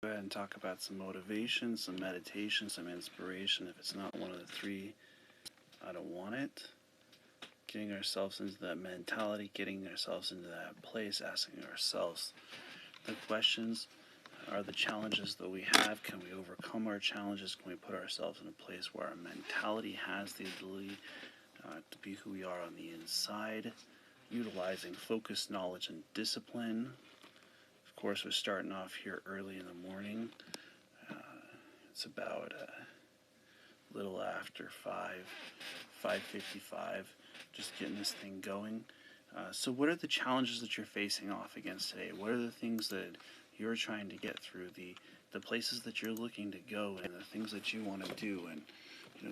Go ahead and talk about some motivation, some meditation, some inspiration. If it's not one of the three, I don't want it. Getting ourselves into that mentality, getting ourselves into that place, asking ourselves the questions. Are the challenges that we have? Can we overcome our challenges? Can we put ourselves in a place where our mentality has the ability to be who we are on the inside? Utilizing focus, knowledge, and discipline. Of course, we're starting off here early in the morning. Uh, it's about a little after 5:55. Just getting this thing going. So, what are the challenges that you're facing off against today? What are the things that you're trying to get through? The places that you're looking to go and the things that you want to do. And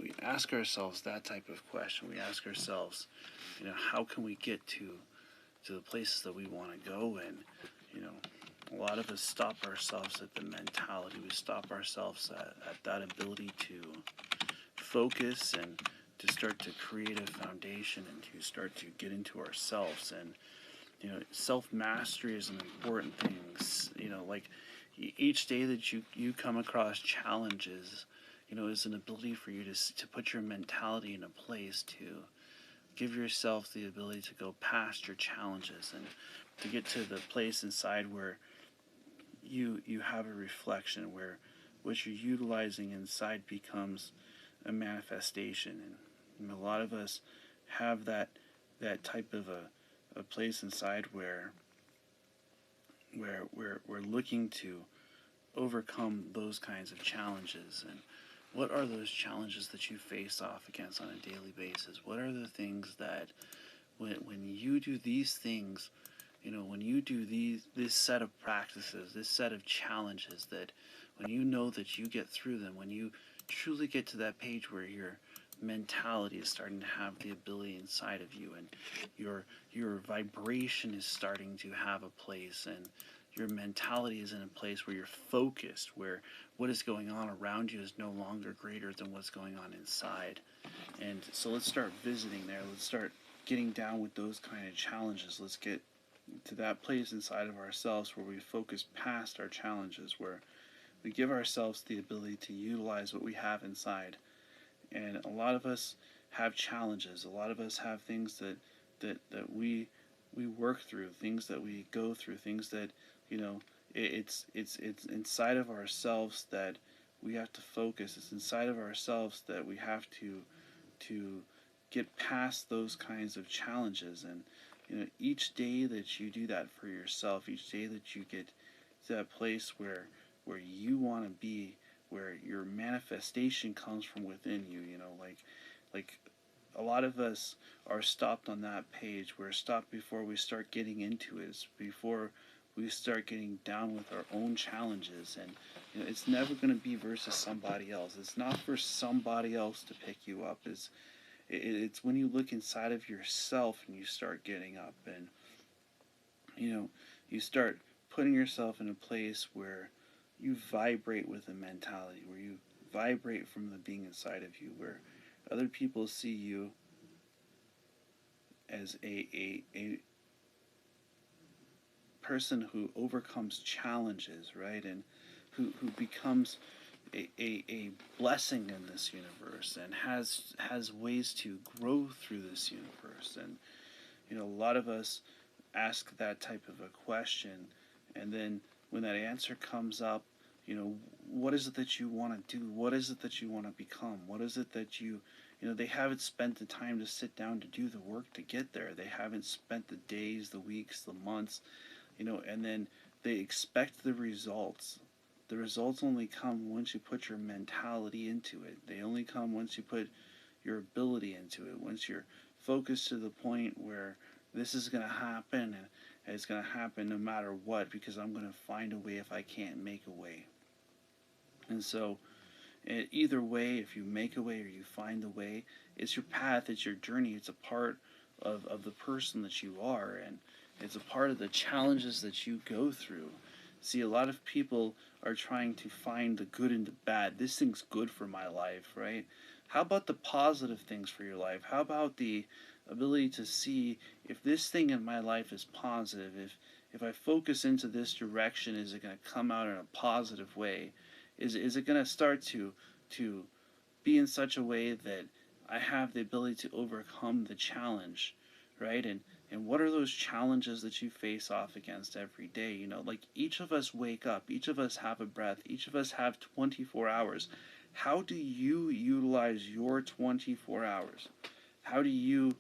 we ask ourselves that type of question. We ask ourselves, how can we get to the places that we want to go? And you know, a lot of us stop ourselves at the mentality. We stop ourselves at that ability to focus and to start to create a foundation and to start to get into ourselves. And self mastery is an important thing. Like each day that you come across challenges, is an ability for you to put your mentality in a place to give yourself the ability to go past your challenges and to get to the place inside where you have a reflection where what you're utilizing inside becomes a manifestation. And a lot of us have that type of a place inside where we're looking to overcome those kinds of challenges. And what are those challenges that you face off against on a daily basis? What are the things that when you do these things, when you do this set of practices, this set of challenges, that when you know that you get through them, when you truly get to that page where your mentality is starting to have the ability inside of you, and your vibration is starting to have a place, and your mentality is in a place where you're focused, where what is going on around you is no longer greater than what's going on inside. And so let's start visiting there. Let's start getting down with those kind of challenges. Let's get to that place inside of ourselves where we focus past our challenges, where we give ourselves the ability to utilize what we have inside. And a lot of us have challenges. A lot of us have things that we work through, things that we go through, things that it's inside of ourselves that we have to focus. It's inside of ourselves that we have to get past those kinds of challenges. And each day that you do that for yourself, each day that you get to that place where you want to be, where your manifestation comes from within you, like a lot of us are stopped on that page. We're stopped before we start getting into it. It's before we start getting down with our own challenges. And it's never going to be versus somebody else. It's not for somebody else to pick you up. It's when you look inside of yourself and you start getting up, and you start putting yourself in a place where you vibrate with a mentality, where you vibrate from the being inside of you, where other people see you as a person who overcomes challenges, right? And who becomes a blessing in this universe and has ways to grow through this universe. And a lot of us ask that type of a question, and then when that answer comes up, what is it that you want to do? What is it that you want to become? What is it that they haven't spent the time to sit down to do the work to get there. They haven't spent the days, the weeks, the months, and then they expect the results. The results only come once you put your mentality into it. They only come once you put your ability into it. Once you're focused to the point where this is going to happen, and it's going to happen no matter what, because I'm going to find a way if I can't make a way. And so either way, if you make a way or you find a way, it's your path, it's your journey, it's a part of the person that you are, and it's a part of the challenges that you go through. See, a lot of people are trying to find the good and the bad. This thing's good for my life, right? How about the positive things for your life? How about the ability to see if this thing in my life is positive, if I focus into this direction, is it going to come out in a positive way? Is it going to start to be in such a way that I have the ability to overcome the challenge, right? And what are those challenges that you face off against every day? You know, like each of us wake up, each of us have a breath, each of us have 24 hours. How do you utilize your 24 hours? How do you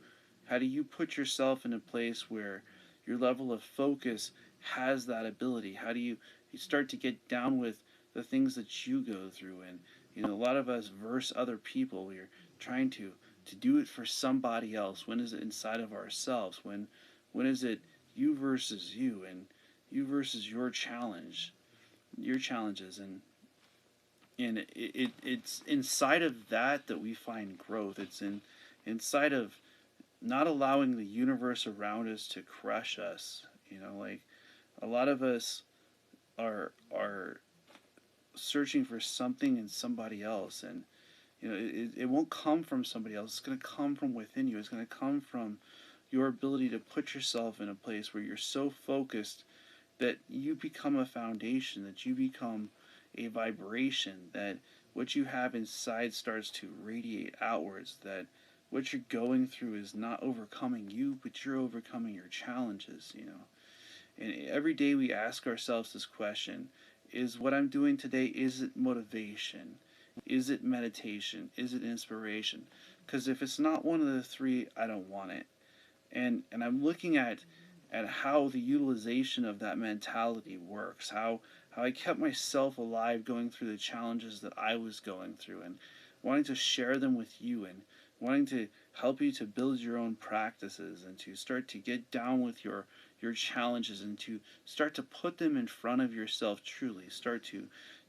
put yourself in a place where your level of focus has that ability? How do you start to get down with the things that you go through? And you know, a lot of us verse other people. We're trying to do it for somebody else. When is it inside of ourselves? When is it you versus you, and you versus your challenges? And it's inside of that we find growth. It's inside of not allowing the universe around us to crush us. You know, like a lot of us are searching for something in somebody else, and you know, it won't come from somebody else. It's going to come from within you. It's going to come from your ability to put yourself in a place where you're so focused that you become a foundation, that you become a vibration, that what you have inside starts to radiate outwards, that what you're going through is not overcoming you, but you're overcoming your challenges, you know. And every day we ask ourselves this question: is what I'm doing today, is it motivation? Is it meditation? Is it inspiration? Because if it's not one of the three, I don't want it. And I'm looking at how the utilization of that mentality works, how I kept myself alive going through the challenges that I was going through, and wanting to share them with you, and wanting to help you to build your own practices, and to start to get down with your challenges, and to start to put them in front of yourself. Truly start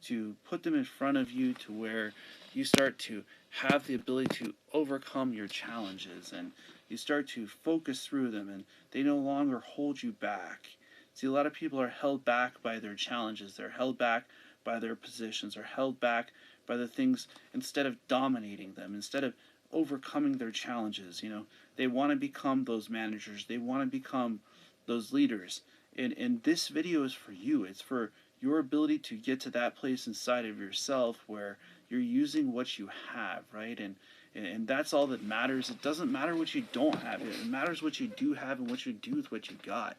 to put them in front of you, to where you start to have the ability to overcome your challenges, and you start to focus through them, and they no longer hold you back. See, a lot of people are held back by their challenges. They're held back by their positions. They're held back by the things, instead of dominating them, instead of overcoming their challenges. You know, they want to become those managers. They want to become those leaders. And this video is for you. It's for your ability to get to that place inside of yourself where you're using what you have, right? And that's all that matters. It doesn't matter what you don't have. It matters what you do have and what you do with what you got.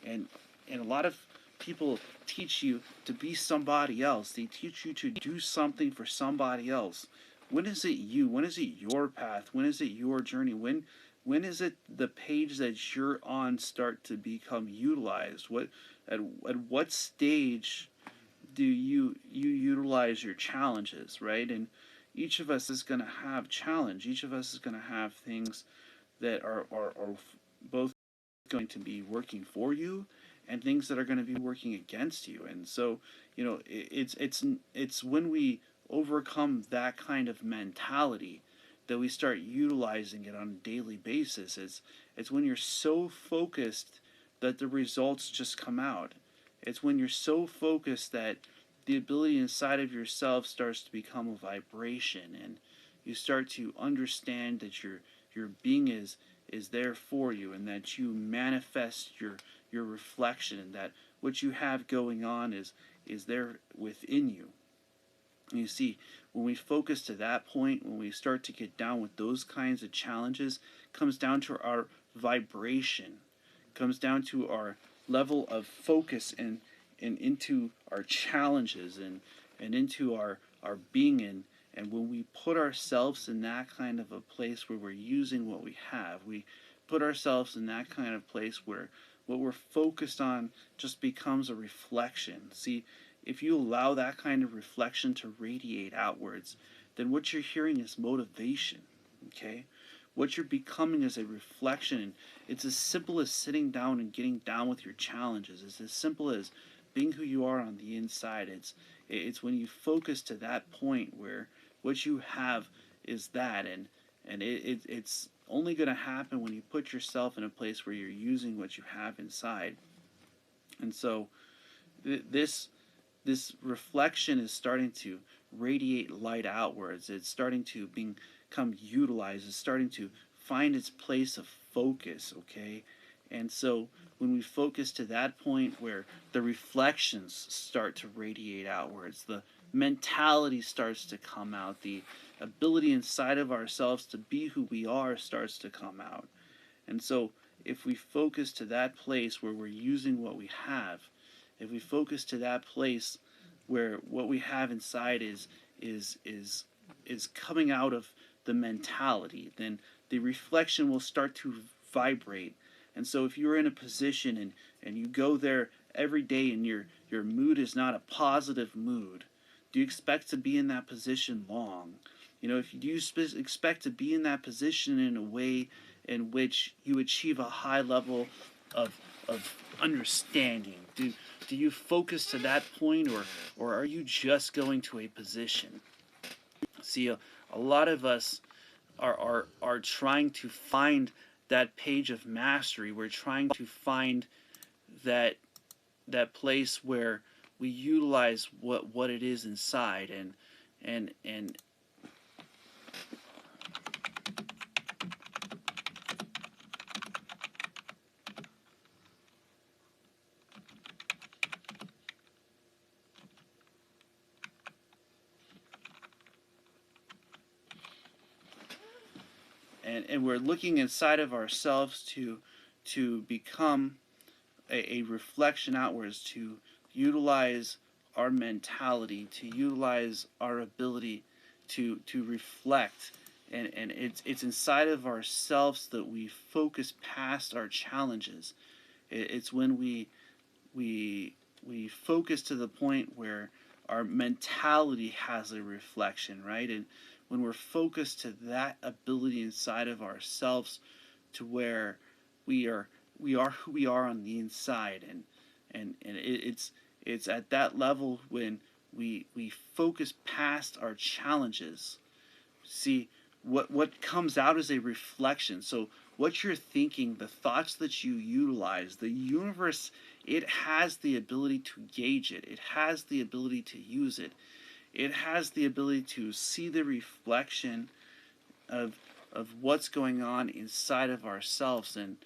And a lot of people teach you to be somebody else. They teach you to do something for somebody else. When is it you? When is it your path? When is it your journey? When is it the page that you're on start to become utilized? At what stage do you utilize your challenges, right? And each of us is going to have challenge. Each of us is going to have things that are both going to be working for you, and things that are going to be working against you. And so, you know, it's when we overcome that kind of mentality that we start utilizing it on a daily basis. It's when you're so focused that the results just come out. It's when you're so focused that the ability inside of yourself starts to become a vibration, and you start to understand that your being is there for you, and that you manifest your reflection, and that what you have going on is there within you. And you see, when we focus to that point, when we start to get down with those kinds of challenges, comes down to our vibration, comes down to our level of focus, and into our challenges, and into our being in. And when we put ourselves in that kind of a place where we're using what we have, we put ourselves in that kind of place where what we're focused on just becomes a reflection. See, if you allow that kind of reflection to radiate outwards, then what you're hearing is motivation, okay? What you're becoming is a reflection. And it's as simple as sitting down and getting down with your challenges. It's as simple as being who you are on the inside. It's when you focus to that point where what you have is that, and it's only going to happen when you put yourself in a place where you're using what you have inside. And so this reflection is starting to radiate light outwards. It's starting to become utilized. It's starting to find its place of focus, okay? And so when we focus to that point where the reflections start to radiate outwards, the mentality starts to come out, the ability inside of ourselves to be who we are starts to come out. And so if we focus to that place where we're using what we have, if we focus to that place where what we have inside is coming out of the mentality, then the reflection will start to vibrate. And so if you're in a position and you go there every day and your mood is not a positive mood, do you expect to be in that position long? You know, if you do expect to be in that position in a way in which you achieve a high level of understanding, do you focus to that point, or are you just going to a position? See, a lot of us are trying to find that page of mastery. We're trying to find that place where we utilize what it is inside, and we're looking inside of ourselves to become a reflection outwards, to utilize our mentality, to utilize our ability to reflect, and it's inside of ourselves that we focus past our challenges. It's when we focus to the point where our mentality has a reflection, right? And when we're focused to that ability inside of ourselves, to where we are who we are on the inside, it's at that level when we focus past our challenges. See, what comes out is a reflection. So what you're thinking, the thoughts that you utilize, the universe, it has the ability to gauge it. It has the ability to use it. It has the ability to see the reflection of what's going on inside of ourselves, and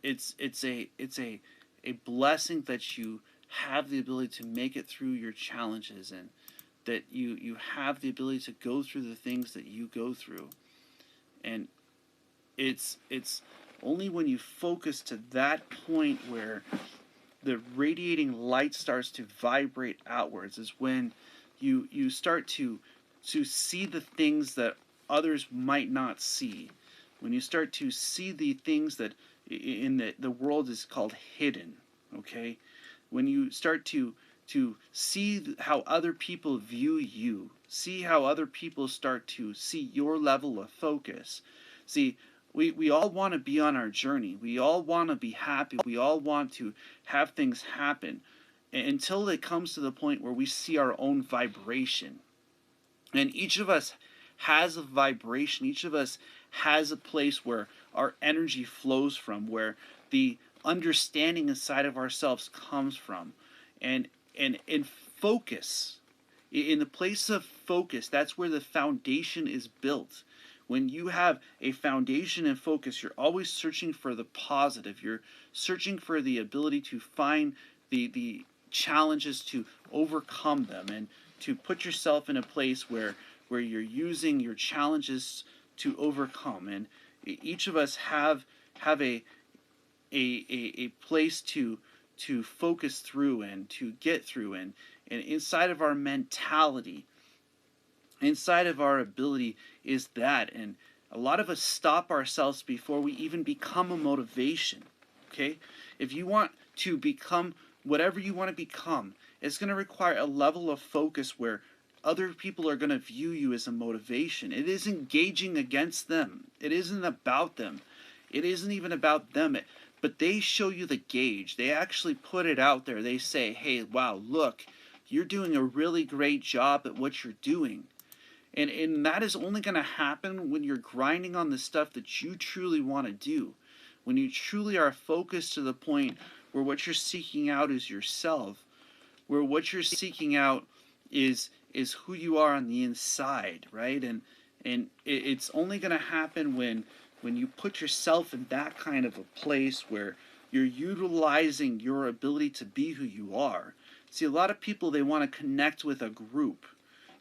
it's a blessing that you have the ability to make it through your challenges, and that you have the ability to go through the things that you go through. And it's only when you focus to that point where the radiating light starts to vibrate outwards is when you start to see the things that others might not see. When you start to see the things that in the world is called hidden, okay? When you start to see how other people view you, see how other people start to see your level of focus. See, we all want to be on our journey. We all want to be happy. We all want to have things happen until it comes to the point where we see our own vibration. And each of us has a vibration. Each of us has a place where our energy flows from, where the understanding inside of ourselves comes from. And in focus, in the place of focus, that's where the foundation is built. When you have a foundation and focus, you're always searching for the positive. You're searching for the ability to find the challenges, to overcome them, and to put yourself in a place where you're using your challenges to overcome. And each of us have a place to focus through and to get through, and inside of our mentality, inside of our ability is that. And a lot of us stop ourselves before we even become a motivation. Okay, if you want to become whatever you want to become, it's going to require a level of focus where other people are going to view you as a motivation. It is engaging against them. It isn't about them. It isn't even about them. But they show you the gauge. They actually put it out there. They say, hey, wow, look, you're doing a really great job at what you're doing. And that is only going to happen when you're grinding on the stuff that you truly want to do. When you truly are focused to the point where what you're seeking out is yourself, where what you're seeking out is who you are on the inside, right? And it's only going to happen when you put yourself in that kind of a place where You're utilizing your ability to be who you are. See, a lot of people, they want to connect with a group.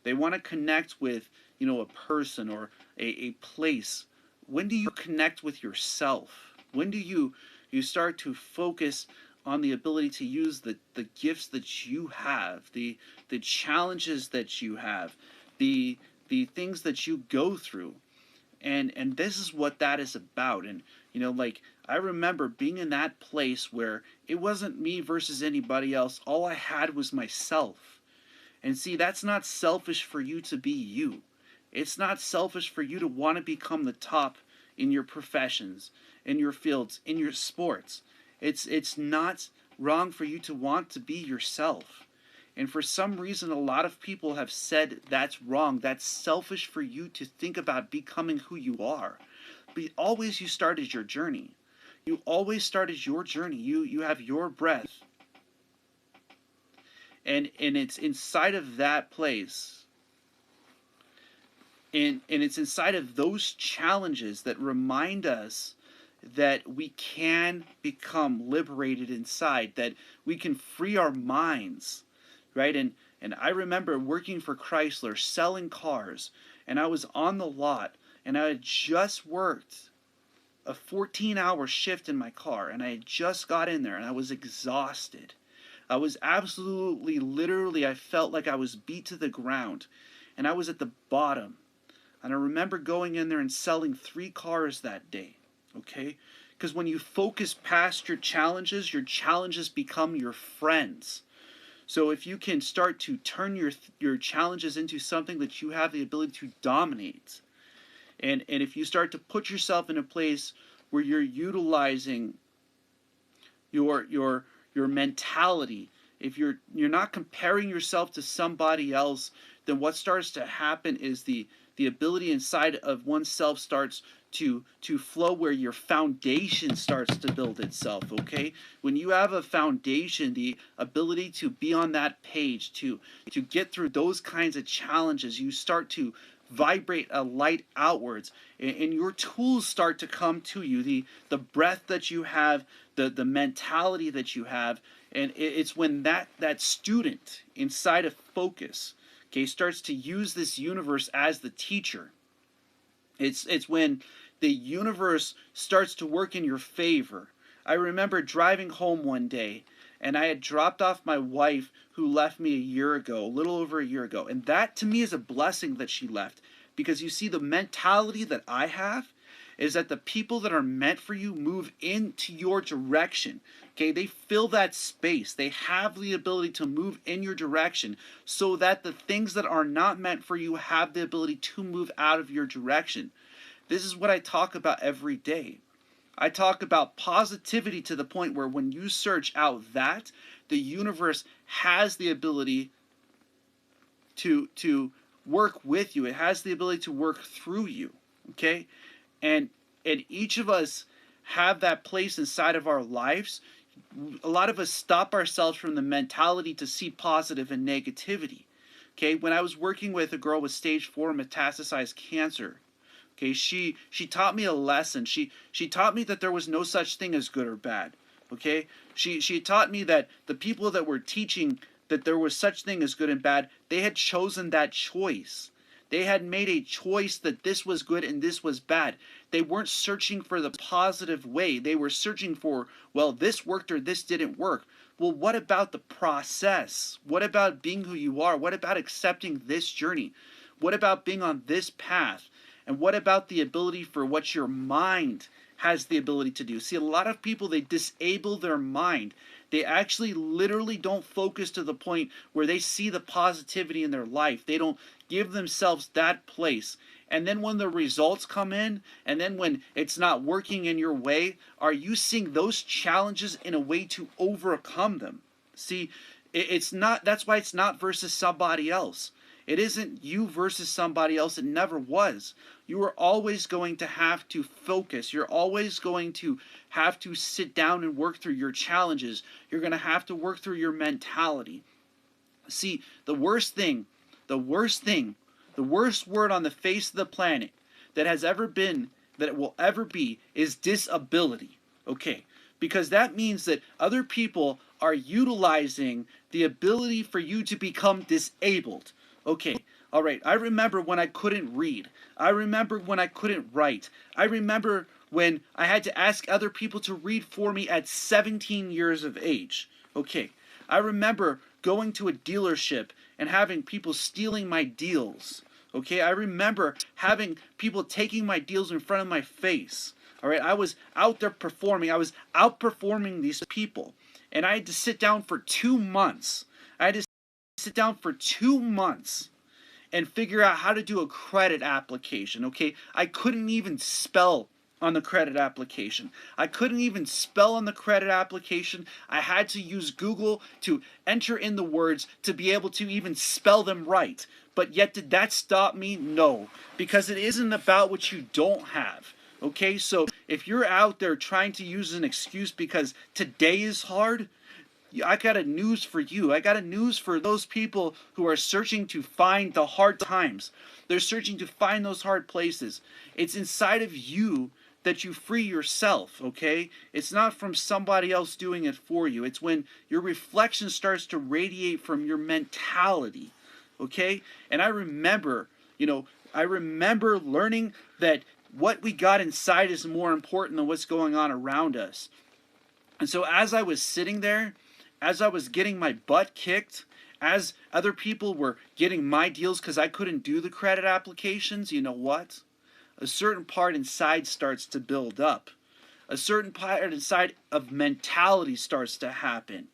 They want to connect with, a person or a place. When do you connect with yourself? When do you start to focus on the ability to use the gifts that you have, the challenges that you have, the things that you go through? And this is what that is about. And like, I remember being in that place where it wasn't me versus anybody else. All I had was myself. And see, that's not selfish for you to be you. It's not selfish for you to want to become the top in your professions, in your fields, in your sports. It's not wrong for you to want to be yourself. And for some reason, a lot of people have said that's wrong. That's selfish for you to think about becoming who you are. But always you started your journey. You always started your journey. You have your breath. And it's inside of that place. And it's inside of those challenges that remind us that we can become liberated inside, that we can free our minds, right? And I remember working for Chrysler, selling cars, and I was on the lot, and I had just worked a 14-hour shift in my car, and I had just got in there, and I was exhausted. I was absolutely, literally, I felt like I was beat to the ground, and I was at the bottom. And I remember going in there and selling 3 cars that day, okay? Because when you focus past your challenges become your friends. So if you can start to turn your challenges into something that you have the ability to dominate, and if you start to put yourself in a place where you're utilizing your mentality, if you're not comparing yourself to somebody else, then what starts to happen is the ability inside of oneself starts to flow, where your foundation starts to build itself, okay? When you have a foundation, the ability to be on that page, to get through those kinds of challenges, you start to vibrate a light outwards, and your tools start to come to you, the breath that you have, the mentality that you have. And it's when that student inside of focus, okay, starts to use this universe as the teacher. It's when the universe starts to work in your favor. I remember driving home one day, and I had dropped off my wife, who left me a year ago, a little over a year ago. And that to me is a blessing that she left. Because you see, the mentality that I have is that the people that are meant for you move into your direction. Okay, they fill that space. They have the ability to move in your direction, so that the things that are not meant for you have the ability to move out of your direction. This is what I talk about every day. I talk about positivity to the point where when you search out that, the universe has the ability to work with you. It has the ability to work through you. Okay? And each of us have that place inside of our lives. A lot of us stop ourselves from the mentality to see positive and negativity. Okay? When I was working with a girl with stage 4 metastasized cancer, okay, she taught me a lesson. She taught me that there was no such thing as good or bad. Okay? She taught me that the people that were teaching that there was such thing as good and bad, they had chosen that choice. They had made a choice that this was good and this was bad. They weren't searching for the positive way. They were searching for, well, this worked or this didn't work. Well, what about the process? What about being who you are? What about accepting this journey? What about being on this path? And what about the ability for what your mind has the ability to do? See, a lot of people, they disable their mind. They actually literally don't focus to the point where they see the positivity in their life. They don't give themselves that place. And then when the results come in, and then when it's not working in your way, are you seeing those challenges in a way to overcome them? See, it's not, that's why it's not versus somebody else. It isn't you versus somebody else. It never was. You are always going to have to focus. You're always going to have to sit down and work through your challenges. You're going to have to work through your mentality. See, the worst word on the face of the planet that has ever been, that it will ever be, is disability. Okay, because that means that other people are utilizing the ability for you to become disabled. Okay, all right. I remember when I couldn't read. I remember when I couldn't write. I remember when I had to ask other people to read for me at 17 years of age. Okay, I remember going to a dealership and having people stealing my deals. Okay, I remember having people taking my deals in front of my face. All right, I was out there performing. I was outperforming these people. And I had to sit down for 2 months. I had to sit down for 2 months and figure out how to do a credit application. Okay, I couldn't even spell on the credit application. I couldn't even spell on the credit application. I had to use Google to enter in the words to be able to even spell them right. But yet, did that stop me? No, because it isn't about what you don't have. Okay, so if you're out there trying to use an excuse because today is hard, I got a news for you. I got a news for those people who are searching to find the hard times. They're searching to find those hard places. It's inside of you that you free yourself, okay? It's not from somebody else doing it for you. It's when your reflection starts to radiate from your mentality, okay? And I remember, I remember learning that what we got inside is more important than what's going on around us. And so as I was sitting there, as I was getting my butt kicked, as other people were getting my deals because I couldn't do the credit applications, you know what? A certain part inside starts to build up. A certain part inside of mentality starts to happen.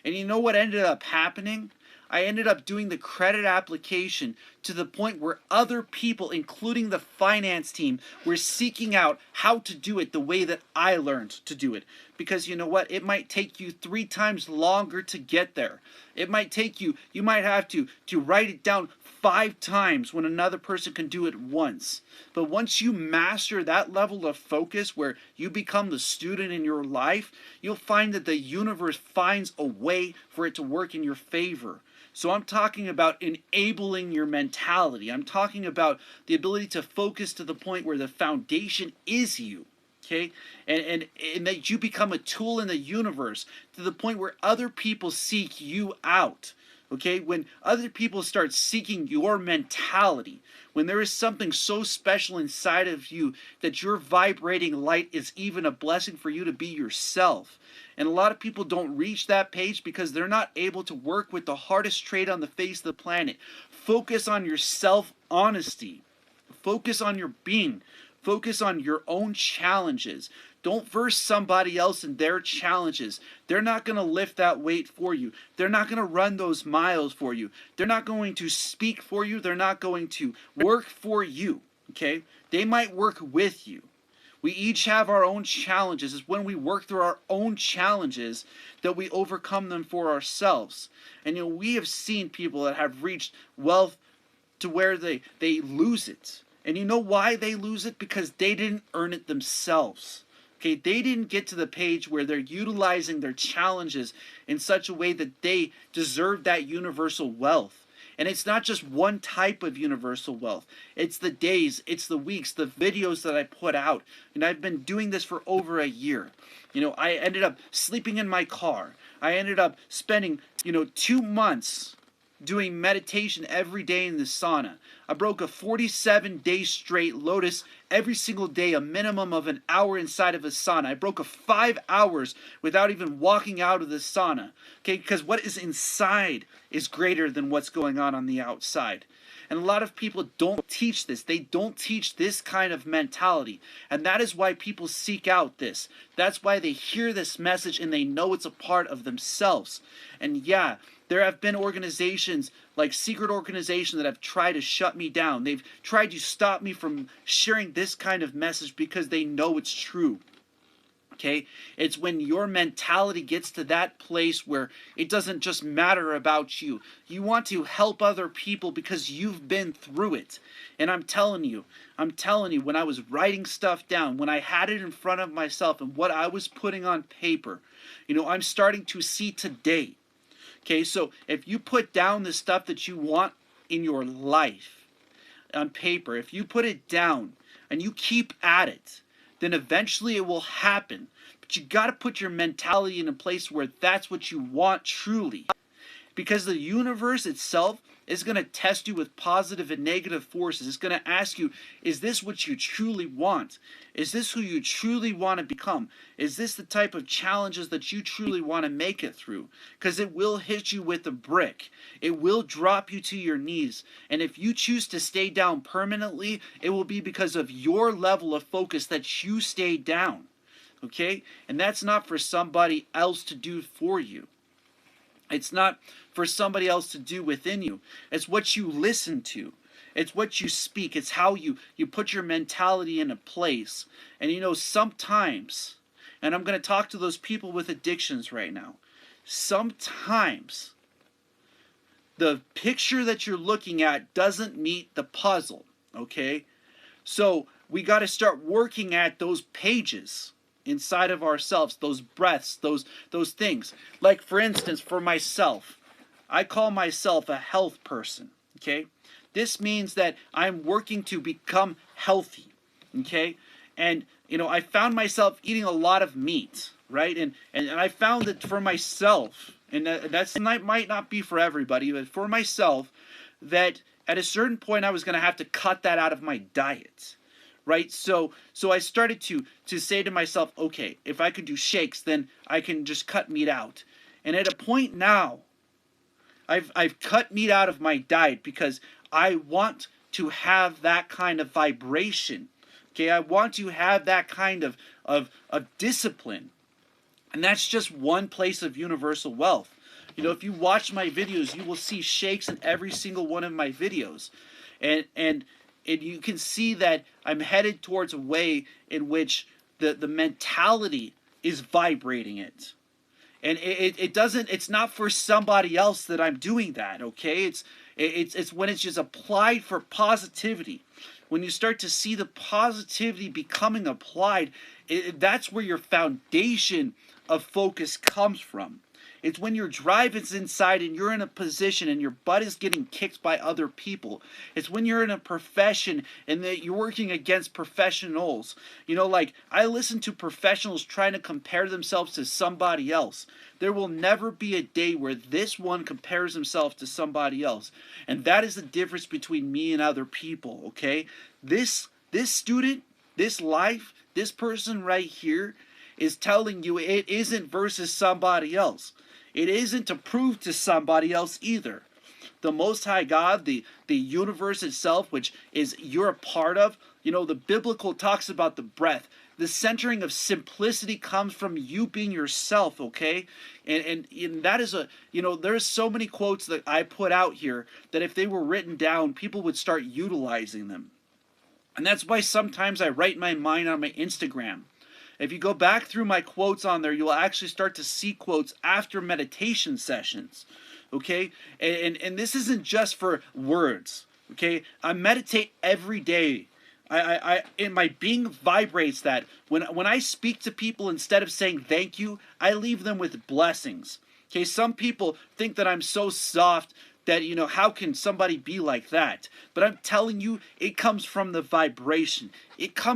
And you know what ended up happening? I ended up doing the credit application to the point where other people, including the finance team, were seeking out how to do it the way that I learned to do it. Because you know what? It might take you 3 times longer to get there. It might take you might have to write it down 5 times when another person can do it once. But once you master that level of focus where you become the student in your life, you'll find that the universe finds a way for it to work in your favor. So I'm talking about enabling your mentality. I'm talking about the ability to focus to the point where the foundation is you. Okay? And that you become a tool in the universe to the point where other people seek you out. Okay? When other people start seeking your mentality, when there is something so special inside of you that your vibrating light is even a blessing for you to be yourself. And a lot of people don't reach that page because they're not able to work with the hardest trait on the face of the planet. Focus on your self-honesty. Focus on your being. Focus on your own challenges. Don't verse somebody else in their challenges. They're not going to lift that weight for you. They're not going to run those miles for you. They're not going to speak for you. They're not going to work for you. Okay? They might work with you. We each have our own challenges. It's when we work through our own challenges that we overcome them for ourselves. And we have seen people that have reached wealth to where they lose it. And you know why they lose it? Because they didn't earn it themselves. Okay, they didn't get to the page where they're utilizing their challenges in such a way that they deserve that universal wealth. And it's not just one type of universal wealth. It's the days, it's the weeks, the videos that I put out. And I've been doing this for over a year. I ended up sleeping in my car. I ended up spending, 2 months doing meditation every day in the sauna. I broke a 47-day straight Lotus every single day, a minimum of an hour inside of a sauna. I broke a 5 hours without even walking out of the sauna. Okay, because what is inside is greater than what's going on the outside. And a lot of people don't teach this. They don't teach this kind of mentality. And that is why people seek out this. That's why they hear this message and they know it's a part of themselves. And yeah, there have been organizations, like secret organizations, that have tried to shut me down. They've tried to stop me from sharing this kind of message because they know it's true. Okay? It's when your mentality gets to that place where it doesn't just matter about you. You want to help other people because you've been through it. And I'm telling you, when I was writing stuff down, when I had it in front of myself and what I was putting on paper, I'm starting to see today. Okay, so if you put down the stuff that you want in your life on paper, if you put it down and you keep at it, then eventually it will happen. But you got to put your mentality in a place where that's what you want truly. Because the universe itself is going to test you with positive and negative forces. It's going to ask you, is this what you truly want? Is this who you truly want to become? Is this the type of challenges that you truly want to make it through? Because it will hit you with a brick. It will drop you to your knees. And if you choose to stay down permanently, it will be because of your level of focus that you stay down. Okay? And that's not for somebody else to do for you. It's not for somebody else to do within you. It's what you listen to. It's what you speak. It's how you put your mentality in a place. And you know, sometimes, and I'm going to talk to those people with addictions right now, sometimes the picture that you're looking at doesn't meet the puzzle, okay? So we got to start working at those pages inside of ourselves, those breaths, those things. Like, for instance, for myself, I call myself a health person, okay? This means that I'm working to become healthy, okay? And, you know, I found myself eating a lot of meat, right? And I found that for myself, and might not be for everybody, but for myself, that at a certain point I was going to have to cut that out of my diet. Right, so I started to say to myself, okay, if I could do shakes, then I can just cut meat out. And at a point now, I've cut meat out of my diet because I want to have that kind of vibration. Okay, I want to have that kind of discipline. And that's just one place of universal wealth. You know, if you watch my videos, you will see shakes in every single one of my videos. And you can see that I'm headed towards a way in which the mentality is vibrating it. And it's not for somebody else that I'm doing that, okay? It's when it's just applied for positivity. When you start to see the positivity becoming applied, that's where your foundation of focus comes from. It's when your drive is inside and you're in a position and your butt is getting kicked by other people. It's when you're in a profession and that you're working against professionals. You know, like, I listen to professionals trying to compare themselves to somebody else. There will never be a day where this one compares himself to somebody else. And that is the difference between me and other people, okay? This student, this life, this person right here is telling you it isn't versus somebody else. It isn't to prove to somebody else either. The Most High God, the universe itself, which is you're a part of, you know, the biblical talks about the breath. The centering of simplicity comes from you being yourself, okay? And that is there's so many quotes that I put out here that if they were written down, people would start utilizing them. And that's why sometimes I write my mind on my Instagram. If you go back through my quotes on there, you'll actually start to see quotes after meditation sessions, okay? And this isn't just for words, okay? I meditate every day. And my being vibrates that. When I speak to people, instead of saying thank you, I leave them with blessings. Okay, some people think that I'm so soft that, you know, how can somebody be like that? But I'm telling you, it comes from the vibration. It comes